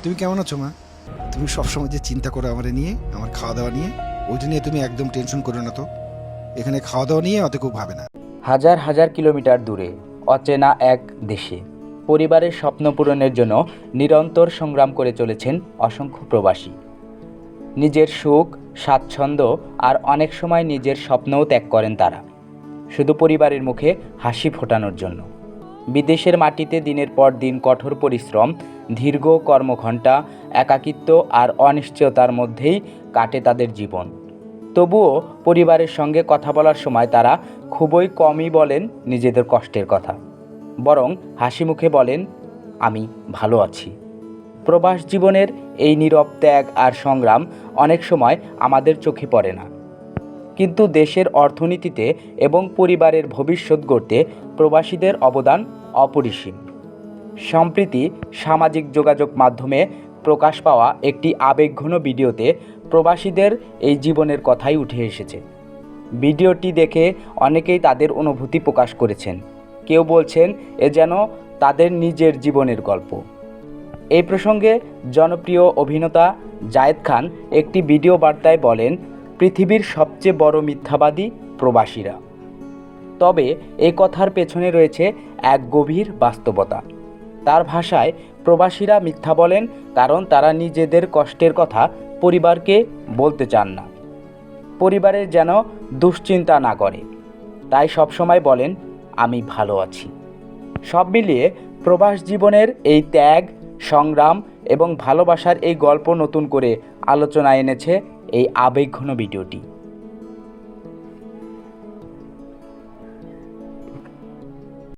তুমি কেমন আছো মা? তুমি সবসময় যে চিন্তা করো আমার নিয়ে, আমার খাওয়া দাওয়া নিয়ে, ওইটা নিয়ে তুমি একদম টেনশন করো না তো। এখানে খাওয়া দাওয়া নিয়ে অত কেউ ভাবে না। হাজার হাজার কিলোমিটার দূরে অচেনা এক দেশে পরিবারের স্বপ্ন পূরণের জন্য নিরন্তর সংগ্রাম করে চলেছেন অসংখ্য প্রবাসী। নিজের সুখ, স্বাচ্ছন্দ্য আর অনেক সময় নিজের স্বপ্নও ত্যাগ করেন তারা, শুধু পরিবারের মুখে হাসি ফোটানোর জন্য। বিদেশের মাটিতে দিনের পর দিন কঠোর পরিশ্রম, দীর্ঘ কর্মঘণ্টা, একাকিত্ব আর অনিশ্চয়তার মধ্যেই কাটে তাদের জীবন। তবুও পরিবারের সঙ্গে কথা বলার সময় তারা খুবই কমই বলেন নিজেদের কষ্টের কথা, বরং হাসি মুখে বলেন, আমি ভালো আছি। প্রবাস জীবনের এই নীরব ত্যাগ আর সংগ্রাম অনেক সময় আমাদের চোখে পড়ে না, কিন্তু দেশের অর্থনীতিতে এবং পরিবারের ভবিষ্যৎ গড়তে প্রবাসীদের অবদান অপরিসীম। সম্প্রতি সামাজিক যোগাযোগ মাধ্যমে প্রকাশ পাওয়া একটি আবেগঘন ভিডিওতে প্রবাসীদের এই জীবনের কথাই উঠে এসেছে। ভিডিওটি দেখে অনেকেই তাদের অনুভূতি প্রকাশ করেছেন। কেউ বলছেন এ যেন তাদের নিজের জীবনের গল্প। এই প্রসঙ্গে জনপ্রিয় অভিনেতা জায়েদ খান একটি ভিডিও বার্তায় বলেন, পৃথিবীর সবচেয়ে বড় মিথ্যাবাদী প্রবাসীরা। তবে এই কথার পেছনে রয়েছে এক গভীর বাস্তবতা। তার ভাষায়, প্রবাসীরা মিথ্যা বলেন কারণ তারা নিজেদের কষ্টের কথা পরিবারকে বলতে চান না, পরিবারের যেন দুশ্চিন্তা না করে। তাই সবসময় বলেন, আমি ভালো আছি। সব মিলিয়ে প্রবাস জীবনের এই ত্যাগ, সংগ্রাম এবং ভালোবাসার এই গল্প নতুন করে আলোচনায় এনেছে এই আবেগঘন ভিডিওটি।